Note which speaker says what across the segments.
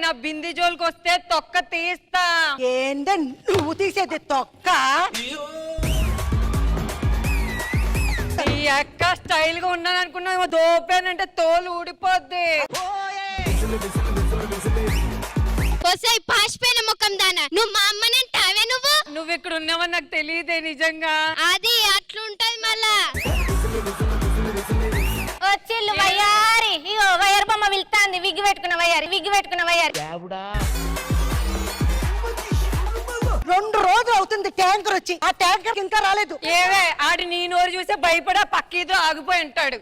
Speaker 1: నా బింది జోలికి వస్తే తొక్క తీస్తా.
Speaker 2: ఏందే నువ్వు తీసేది తొక్క?
Speaker 1: ఈ అక్క స్టైల్ గా ఉన్నాను అనుకున్నా, దోపానంటే తోలు ఊడిపోద్ది.
Speaker 3: పాసిపోయిన ముఖం దానా, నువ్వు మా అమ్మనంటావే?
Speaker 1: నువ్వు ఇక్కడ ఉన్నావని నాకు తెలియదే నిజంగా.
Speaker 3: అది అట్లుంటది మళ్ళా. వచ్చిల్లు వయ్యారి, ఇగో వయ్యారి బొమ్మ వెళ్తాంది. విగ్గి పెట్టుకున్న వయ్యారి, విగ్గి పెట్టుకున్న వయ్యారి.
Speaker 2: 2 రోజులు అవుతుంది ట్యాంకర్ వచ్చి, ఆ ట్యాంకర్ ఇంకా రాలేదు.
Speaker 1: ఏవే ఆడి నీ నోరు చూసే భయపడా పక్కీదో ఆగిపోయి ఉంటాడు.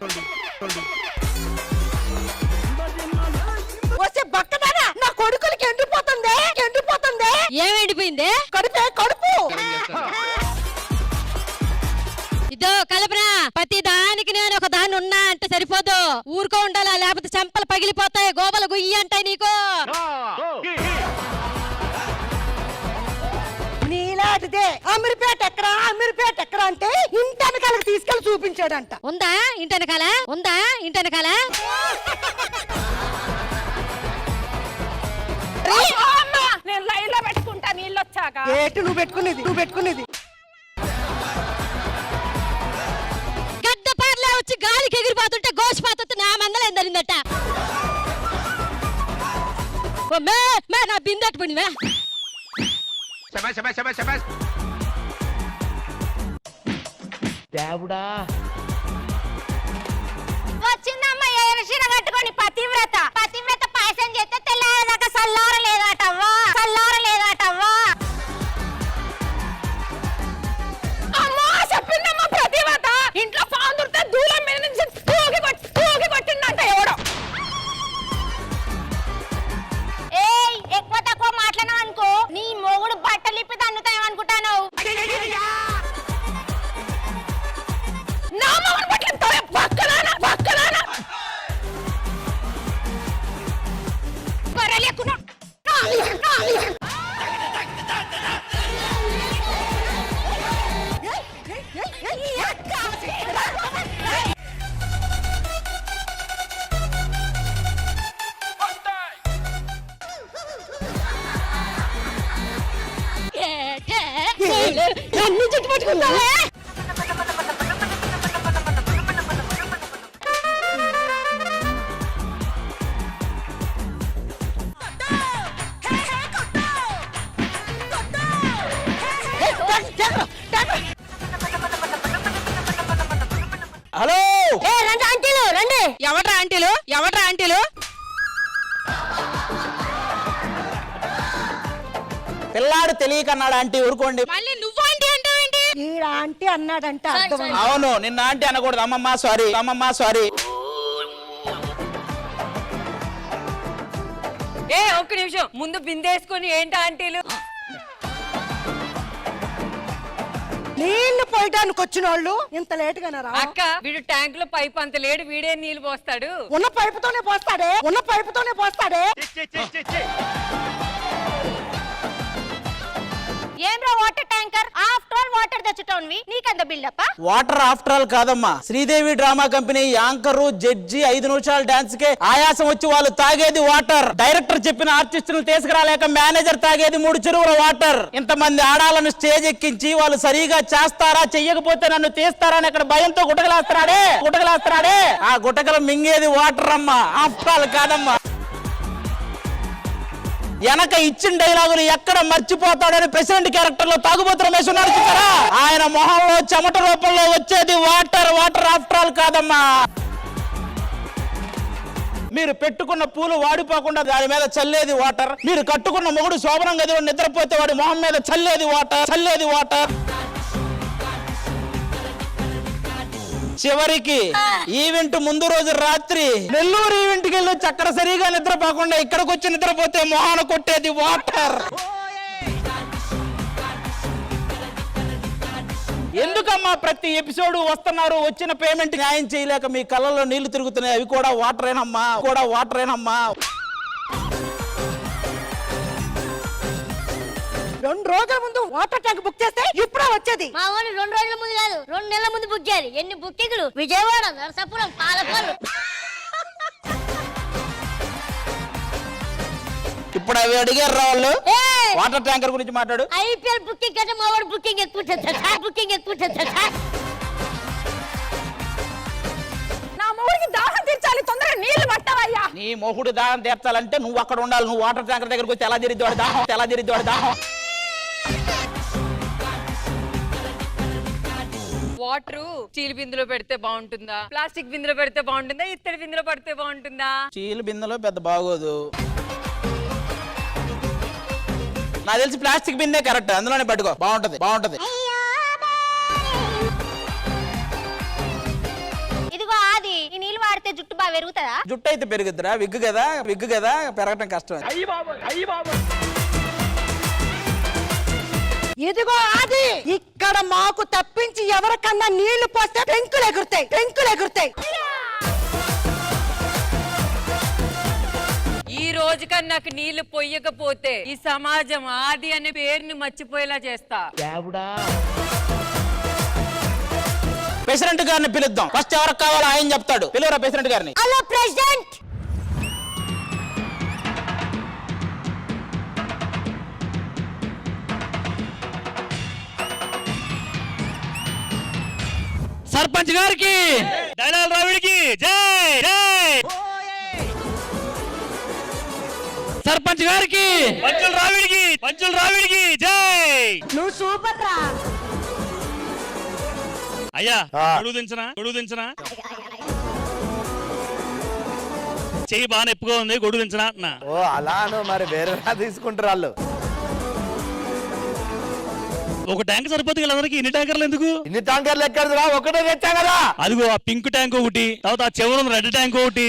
Speaker 2: వస్తే బక్కదానా, నా కొడుకులకి ఎండిపోతుంది, ఎండిపోతుంది.
Speaker 3: ఏం ఎండిపోయింది?
Speaker 2: కడుపే కడుపు.
Speaker 3: ఇదో కలపరా, ప్రతి దానికి నేను ఒక దాన్ని ఉన్నా అంటే సరిపోదు, ఊరుకో ఉండాలా, లేకపోతే చెంపలు పగిలిపోతాయి, గోబలు గుయ్యి అంటాయి నీకు.
Speaker 2: నీలాంటిదే అమీర్పేట ఎక్కడా, అమీర్పేట ఎక్కడా అంటే ఇంటెనకాలకు తీసుకెళ్లి చూపించాడంట.
Speaker 3: ఉందా ఇంటెనకాల, ఉందా ఇంటెనకాల?
Speaker 1: నేను లైన్ లో పెట్టుకుంటా నీళ్ళు వచ్చాక.
Speaker 2: ఏటు నువ్వు పెట్టుకునేది, నువ్వు పెట్టుకునేది.
Speaker 3: గడ్డపార్లే వచ్చి గాలికి ఎగిరిపోతుంటే గోసిపోతుంటే నా మందలు ఎందరిందట. నా బిందెట్టుకునివే. వచ్చిందమ్మా ఎరసిన కట్టుకొని పతివ్రత. పతివ్రత పాయసం చేస్తే తెల్లారదాకా సల్లార లేదాటవ్వా, సల్లార లేదాటవ్వా.
Speaker 1: అమ్మా చెప్పిందమ్మా ప్రతివత, ఇంట్లో పాము దొరికితే దూలం మీద నుంచి తూగి కొట్టిందంట ఎవడో.
Speaker 3: ఏయ్ ఎక్కువ తక్కువ మాట్లాడినావు అనుకో, నీ మొగుడు బట్టలు ఇప్పి తన్నుతాయనుకుంటాను.
Speaker 1: నా మొగుడు బట్టలు పక్కనానా పక్కనానా
Speaker 3: బరలేకున్నా.
Speaker 2: అన్ని చుట్టు పట్టుకుంటావే.
Speaker 4: హలో,
Speaker 3: రండి ఆంటీలు రండి.
Speaker 1: ఎవడ్రా ఆంటీలు, ఎవడ్రా ఆంటీలు?
Speaker 4: పిల్లాడు తెలియకన్నాడు ఆంటీ, ఊరుకోండి.
Speaker 3: మళ్ళీ నువ్వు ఆంటీ అంటావేంటి?
Speaker 2: ఈడ ఆంటీ అన్నాడంట, అర్థమైంది.
Speaker 4: అవును, నిన్న ఆంటీ అనకూడదు. అమ్మమ్మ సారీ, అమ్మమ్మ సారీ.
Speaker 1: ఏ ఒక్క నిమిషం, ముందు బిందేసుకొని ఏంటి ఆంటీలు?
Speaker 2: నీళ్లు పోయడానికి వచ్చిన వాళ్ళు ఇంత లేట్ గా రా.
Speaker 1: అక్క వీడు ట్యాంక్ లో పైప్ అంత లేడు, వీడే నీళ్లు పోస్తాడు.
Speaker 2: ఉన్న పైపుతోనే పోస్తాడే, ఉన్న పైపుతోనే పోస్తాడే.
Speaker 3: ఏంరా water tanker, after all water తెచ్చుటోన్వి, నీకంత బిల్డప్?
Speaker 4: వాటర్ ఆఫ్టర్ ఆల్ కాదమ్మా, Sridevi drama company anchor judge 5 నిమిషాల డాన్స్ కే ఆయాసం వచ్చి వాళ్ళు తాగేది వాటర్. డైరెక్టర్ చెప్పిన ఆర్టిస్టులు తీసుకురాలేక మేనేజర్ తాగేది 3 చెరువుల వాటర్. ఇంతమంది ఆడాలను స్టేజ్ ఎక్కించి వాళ్ళు సరిగా చేస్తారా చెయ్యకపోతే నన్ను తీస్తారా అని అక్కడ భయంతో గుటకలాస్తున్నాడే. ఆ గుటకలు మింగేది వాటర్ అమ్మా, ఆఫ్టర్ ఆల్ కాదమ్మా. వెనక ఇచ్చిన డైలాగులు ఎక్కడ మర్చిపోతాడని ప్రెసిడెంట్ క్యారెక్టర్ లో తాగుబోతు రమేష్ ఉన్నాడు చూసారా, ఆయన మొహంలో చెమట రూపంలో వచ్చేది వాటర్. వాటర్ ఆఫ్టర్ ఆల్ కాదమ్మా. మీరు పెట్టుకున్న పూలు వాడిపోకుండా దాని మీద చల్లేది వాటర్. మీరు కట్టుకున్న మొగుడు శోభనం గదిలో నిద్రపోతే వాడి మొహం మీద చల్లేది వాటర్. చివరికి ఈవెంట్ ముందు రోజు రాత్రి నెల్లూరు ఈవెంట్ కి వెళ్ళి అక్కడ సరిగా నిద్రపోకుండా ఇక్కడికి వచ్చి నిద్రపోతే మొహాన కొట్టేది వాటర్. ఎందుకమ్మా ప్రతి ఎపిసోడ్ వస్తున్నారు, వచ్చిన పేమెంట్ న్యాయం చేయలేక మీ కళ్ళల్లో నీళ్లు తిరుగుతున్నాయి, అవి కూడా వాటరేనమ్మా.
Speaker 2: 2 రోజుల ముందు వాటర్ ట్యాంక్ బుక్ చేస్తే ఇప్పుడే వచ్చేది.
Speaker 3: మా వాళ్ళు 2 రోజుల ముందు కాదు, 2 నెలల ముందు బుక్ చేయాలి. ఎన్ని బుకింగ్లు, విజయవాడ, నరసాపురం, పాలకొల్లు.
Speaker 4: అప్పుడు అవి అడిగారు రా వాళ్ళు. వాటర్ ట్యాంకర్ గురించి మాట్లాడు.
Speaker 3: ఐపీఎల్ బుకింగ్ కంటే మా వాడు బుకింగ్ ఎక్కువ
Speaker 1: నా మొగుడికి దాహం తీర్చాలి, తొందరగా నీళ్లు పట్టావయ్యా.
Speaker 4: నీ మొహుడు దాహం తీర్చాలంటే నువ్వు అక్కడ ఉండాలి. నువ్వు వాటర్ ట్యాంకర్ దగ్గరకు వచ్చి ఎలా తిరిగి దాహం.
Speaker 1: వాటర్ స్టీల్ బిందులో పెడితే బాగుంటుందా, ప్లాస్టిక్ బిందులో పెడితే బాగుంటుందా, ఇత్తడి బిందులో పడితే బాగుంటుందా?
Speaker 4: స్టీల్ బిందెలో పెద్ద బాగోదు. నాకు తెలిసి ప్లాస్టిక్ బిందే కరెక్ట్. అందులోనే పట్టుకో, బాగుంటది.
Speaker 3: ఇదిగో ఆది, ఈ నీళ్ళు వాడితే జుట్టు బాగా పెరుగుతుందా?
Speaker 4: జుట్టు అయితే పెరుగుతురా, విగ్గు కదా పెరగటం కష్టం.
Speaker 2: ఇదిగో అది ఇక్కడ మాకు తప్పించి ఎవరికన్నా నీళ్లు పోస్తే టెంకులు ఎగురుతాయి.
Speaker 1: ఈ రోజు కన్నా నాకు నీళ్లు పొయ్యకపోతే ఈ సమాజం ఆది అనే పేరుని మర్చిపోయేలా చేస్తా.
Speaker 4: ప్రెసిడెంట్ గారిని పిలుద్దాం. ఫస్ట్ ఎవరికి కావాలో ఆయన చెప్తాడు. పిలువరా ప్రెసిడెంట్ గారిని.
Speaker 3: Hello president.
Speaker 5: సర్పంచ్ గారికి, దళాల రావిడికి జై. సర్పంచ్ గారికి, పంచుల రావిడికి జై.
Speaker 2: నువ్వు సూపర్ రా.
Speaker 5: అయ్యా గొడుగు దించనా చెయ్యి బాగా నొప్పిగా ఉంది, గొడుగు దించనా అంటున్నా.
Speaker 6: ఓ అలాను మరి వేరే తీసుకుంటారు వాళ్ళు.
Speaker 5: ఒక ట్యాంక్ సరిపోతుంది వీళ్ళందరికీ, ఇన్ని ట్యాంకర్లు ఎందుకు?
Speaker 6: ఇన్ని ట్యాంకర్లు ఎక్కడరా, ఒకటే తెచ్చా కదా.
Speaker 5: అదిగో ఆ పింక్ ట్యాంక్ ఒకటి, తర్వాత ఆ చివరి రెడ్ ట్యాంక్ ఒకటి.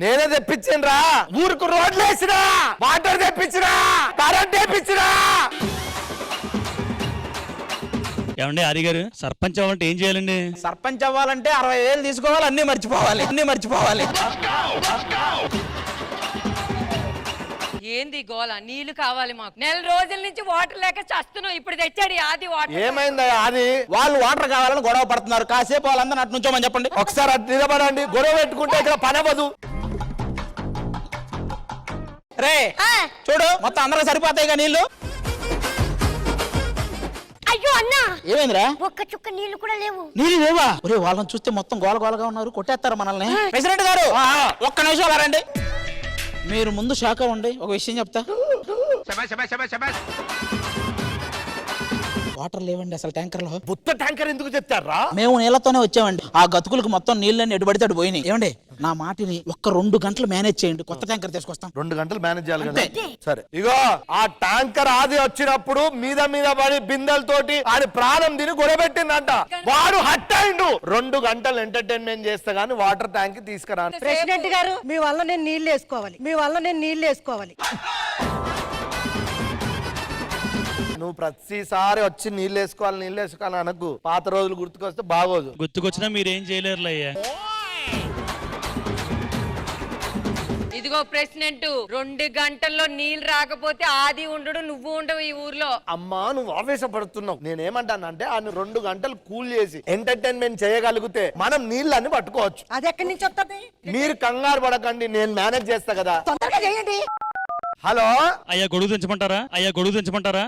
Speaker 6: నేనే తెప్పించినరా. ఊరుకు రోడ్లు వేసినా, వాటర్ తెప్పించినా, కరెంట్ తెప్పించినా.
Speaker 5: ఏమండి ఆది గారు, సర్పంచ్ అవ్వాలంటే ఏం చేయాలండి?
Speaker 4: సర్పంచ్ అవ్వాలంటే 60,000 తీసుకోవాలి, అన్ని మర్చిపోవాలి.
Speaker 1: ఏంది గోల? నీళ్లు కావాలి మాకు. నెల రోజుల నుంచి వాటర్ లేక చస్తున్నాం. ఇప్పుడు తెచ్చాడు ఈ ఆది వాటర్.
Speaker 6: ఏమైందా అది?
Speaker 4: వాళ్ళు వాటర్ కావాలని గొడవ పడుతున్నారు. కాసేపు వాళ్ళందరూ అటు నుంచోమని చెప్పండి.
Speaker 6: ఒకసారి అటు నిలబడండి. గొడవ పెట్టుకుంటే ఇక్కడ పని అవ్వదు.
Speaker 4: రే చూడు, మొత్తం అందరూ సరిపోతాయిగా నీళ్లు.
Speaker 3: అయ్యో అన్నా,
Speaker 4: ఏమైందిరా?
Speaker 3: ఒక్క చుక్క నీళ్లు కూడా లేవు.
Speaker 4: నీళ్ళు లేవా? ఒరే వాళ్ళని చూస్తే మొత్తం గోలగోలగా ఉన్నారు, కొట్టేస్తారు మనల్ని. ప్రెసిడెంట్ గారు ఒక్క నిమిషం అలా రండి. మీరు ముందు షాక్ అవ్వండి, ఒక విషయం చెప్తా. వాటర్ లేవండి అసలు ట్యాంకర్ లో.
Speaker 6: బుత్త ట్యాంకర్ ఎందుకు తెచ్చారా?
Speaker 4: మేము నీళ్లతోనే వచ్చామండి. ఆ గతుకులకు మొత్తం నీళ్ళని ఎటుబడితే అటు పోయినాయి. ఏమండి నా మాటిని ఒక్క 2 గంటలు మేనేజ్ చేయండి, కొత్త ట్యాంకర్ తీసుకొస్తాం.
Speaker 6: 2 గంటలు మేనేజ్ చేయాలి కదా. సరే ఇగో ఆ ట్యాంకర్ ఆది వచ్చినప్పుడు మీద పడి బిందెలతోటి ఆడి ప్రాణం తిని గొడవెట్టిందంట. వాడు హట్ అయిండు. 2 గంటలు ఎంటర్టైన్మెంట్ చేస్తే గానీ వాటర్ ట్యాంక్ తీసుకురాను.
Speaker 2: ప్రెసిడెంట్ గారు, మీ వల్ల నేను నీళ్లు వేసుకోవాలి.
Speaker 6: నువ్వు ప్రతిసారి వచ్చి నీళ్ళు వేసుకోవాలి అనకు. పాత రోజులు గుర్తుకొస్తే బాగోదు.
Speaker 5: గుర్తుకొచ్చినా మీరేం చేయలేరులే అయ్యా.
Speaker 1: ఇదిగో ప్రెసిడెంట్, 2 గంటల్లో నీళ్లు రాకపోతే ఆది ఉండడు, నువ్వు ఉండవు ఈ ఊర్లో.
Speaker 6: అమ్మా నువ్వు ఆవేశపడుతున్నావు. నేనేమంటానంటే ఆయన 2 గంటలు కూల్ చేసి ఎంటర్టైన్మెంట్ చేయగలిగితే మనం నీళ్ళని పట్టుకోవచ్చు.
Speaker 2: అది ఎక్కడి నుంచి వస్తుంది?
Speaker 6: మీరు కంగారు పడకండి, నేను మేనేజ్ చేస్తా కదా.
Speaker 2: తొందరగా చేయండి.
Speaker 6: హలో
Speaker 5: అయ్యా గొడుగు దించమంటారా?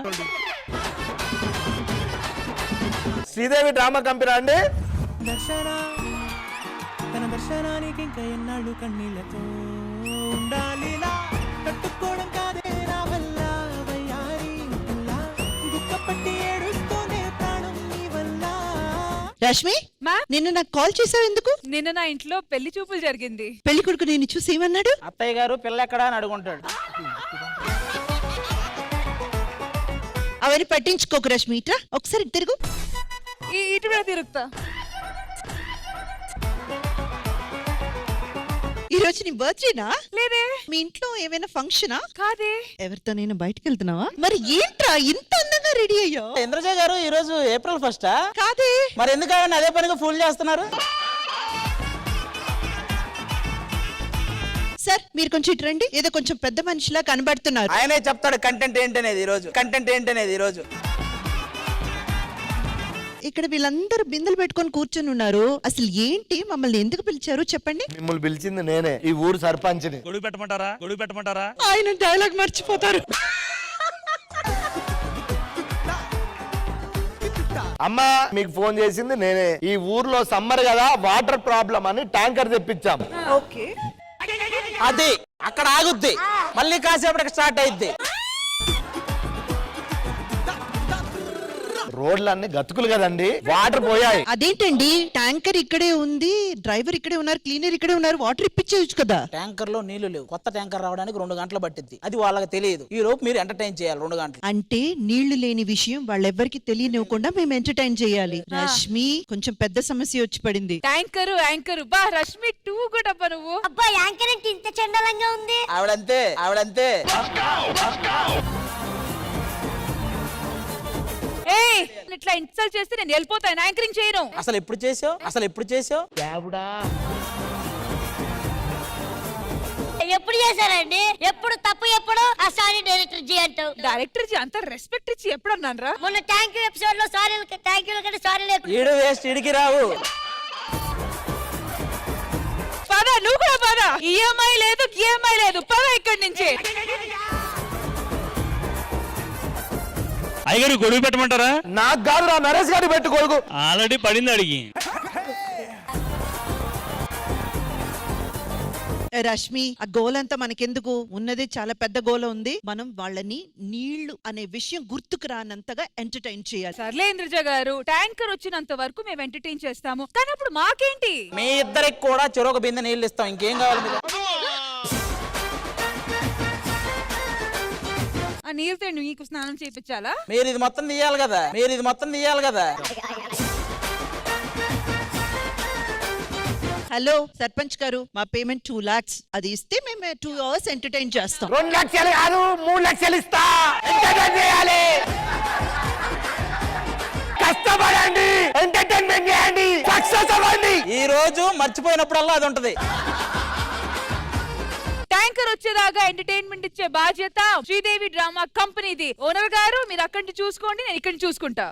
Speaker 6: శ్రీదేవి డ్రామా కంపెనీ అండి.
Speaker 7: తన దర్శనానికి ఇంకా ఎన్నాళ్ళు కన్నీళ్లతో ఉండాలిలా, తట్టుకోవడం కాదే నా వల్ల వయ్యారి పిల్ల, దుఃఖపట్టి ఏడుస్తూనే ప్రాణం నీ వల్ల.
Speaker 8: రష్మి, నిన్న నాకు కాల్ చేసావు ఎందుకు?
Speaker 1: నిన్న నా ఇంట్లో పెళ్లి చూపులు జరిగింది.
Speaker 8: పెళ్లి కొడుకు నేను చూసి ఏమన్నాడు?
Speaker 4: అత్తయ్య గారు పిల్ల ఎక్కడా అని అడుగుంటాడు.
Speaker 8: అవన్నీ పట్టించుకోకు రష్మి, ఇట్రా ఒకసారి తిరుగు.
Speaker 1: ఇటు కూడా తిరుగుతా.
Speaker 8: ఈ రోజు నీ బర్త్డేనా?
Speaker 1: లేదే.
Speaker 8: మీ ఇంట్లో ఏమైనా ఫంక్షనా?
Speaker 1: కాదే.
Speaker 8: ఎవరితో నేను బయటకు వెళ్తున్నావా? మరి ఏంట్రా ఇంత అందంగా రెడీ అయ్యో?
Speaker 4: ఇంద్రజ గారు ఈ రోజు ఏప్రిల్ 1
Speaker 8: కాదే.
Speaker 4: మరి ఎందుకు అదే పనిగా ఫుల్ చేస్తున్నారు?
Speaker 8: సార్ మీరు కొంచెం ఇటు రండి, ఏదో కొంచెం పెద్ద మనిషిలా కనబడుతున్నారు.
Speaker 4: ఆయనే చెప్తాడు కంటెంట్ ఏంటనేది ఈ రోజు.
Speaker 8: ఇక్కడ వీళ్ళందరూ బిందెలు పెట్టుకొని కూర్చొని ఉన్నారు. అసలు ఏంటి, మమ్మల్ని ఎందుకు పిలిచారు చెప్పండి.
Speaker 6: మిమ్మల్ని పిలిచింది నేనే, ఈ ఊరు సర్పంచ్ని.
Speaker 5: గొడుగు పెట్టమంటారా? గొడుగు పెట్టమంటారా?
Speaker 8: ఆయన డైలాగ్ మర్చిపోతారు.
Speaker 6: అమ్మా మీకు ఫోన్ చేసింది నేనే. ఈ ఊర్లో సమ్మర్ కదా, వాటర్ ప్రాబ్లం అని ట్యాంకర్ తెప్పించాం.
Speaker 4: అది అక్కడ ఆగుద్ది, మళ్ళీ కాసేపటికి స్టార్ట్ అయిద్ది.
Speaker 6: రోడ్లన్నీ గతుకులు కదండి, వాటర్ పోయాయి.
Speaker 8: అదేంటండి, ట్యాంకర్ ఇక్కడే ఉంది, డ్రైవర్ ఇక్కడే ఉన్నారు, క్లీనర్ ఇక్కడే ఉన్నారు, వాటర్ ఇప్పించవచ్చు కదా.
Speaker 4: ట్యాంకర్ లో నీళ్లు లేవు, కొత్త ట్యాంకర్ రావడానికి 2 గంటలు పట్టింది. అది వాళ్ళకి తెలియదు. ఈ లోపు మీరు ఎంటర్టైన్ చేయాలి 2 గంటలు.
Speaker 8: అంటే నీళ్లు లేని విషయం వాళ్ళెవ్వరికి తెలియనివ్వకుండా మేము ఎంటర్టైన్ చేయాలి. రష్మి, కొంచెం పెద్ద సమస్య వచ్చి పడింది.
Speaker 1: యాంకరు బా రష్మి 2 కూడా అబ్బా నువ్వు.
Speaker 2: అబ్బా యాంకర్ అంటే ఇంత చండాలంగా ఉంది.
Speaker 4: ఆవిడంతే.
Speaker 1: ఏయ్ ఇట్లా ఇన్సల్ట్ చేస్తే నేను వెళ్ళిపోతాను, యాంకరింగ్ చేయను.
Speaker 4: అసలు ఎప్పుడు చేసావు?
Speaker 2: ఎప్పుడు చేశారండి? ఎప్పుడు తప్పు, ఎప్పుడు సారీ డైరెక్టర్ జీ అంటావు.
Speaker 1: డైరెక్టర్ జీ అంత రెస్పెక్ట్ ఇచ్చి ఎప్పుడు అన్నాను రా?
Speaker 2: మొన్న థ్యాంక్ యూ ఎపిసోడ్ లో సారీ, థ్యాంక్ యూ కంటే సారీ లేకుండా
Speaker 4: ఈడు వేస్ట్, ఇడికి రావు.
Speaker 1: పద నువ్వు కూడా పద. ఈఎంఐ లేదు పద ఇక్కడి నుంచి.
Speaker 5: అయ్యగారు గొడుగు పెట్టమంటారా?
Speaker 6: నాకు కాదు, రా నరేష్ గారు పెట్టుకోడు.
Speaker 5: ఆల్రెడీ పడింది అడిగి.
Speaker 8: రష్మి, ఆ గోల్ అంతా మనకెందుకు, ఉన్నది చాలా పెద్ద గోల ఉంది. మనం వాళ్ళని నీళ్లు అనే విషయం గుర్తుకు రానంతగా ఎంటర్టైన్ చేయాలి.
Speaker 1: సర్లే ఇంద్రజ గారు, ట్యాంకర్ వచ్చినంత వరకు మేము ఎంటర్టైన్ చేస్తాము, కానీ అప్పుడు మాకేంటి?
Speaker 4: మీ ఇద్దరికి కూడా చెరొక బిందె నీళ్ళు ఇస్తాం. ఇంకేం కావాలి మీకు?
Speaker 1: ఆ నీళ్ళతో నీకు స్నానం చేయించాలా?
Speaker 4: మీరు ఇది మొత్తం తీయాలి కదా.
Speaker 8: హలో సర్పంచ్ గారు, మా పేమెంట్ 2 lakhs. అది ఇస్తే మేము 2 hours ఎంటర్టైన్ చేస్తాం.
Speaker 6: 2 లక్షలు కాదు, 3 లక్షలు ఇస్తా. ఎంటర్టైన్ చేయాలి, కష్టపడండి, ఎంటర్టైన్మెంట్ చేయండి, సక్సెస్ అవ్వండి.
Speaker 4: ఈ రోజు మర్చిపోయినప్పుడల్లా అది ఉంటది.
Speaker 1: ట్యాంకర్ వచ్చేదాకా ఎంటర్టైన్మెంట్ ఇచ్చే బాధ్యత శ్రీదేవి డ్రామా కంపెనీది. ఓనర్ గారు మీరు అక్కడి నుంచి చూసుకోండి, నేను ఇక్కడి నుంచి చూసుకుంటా.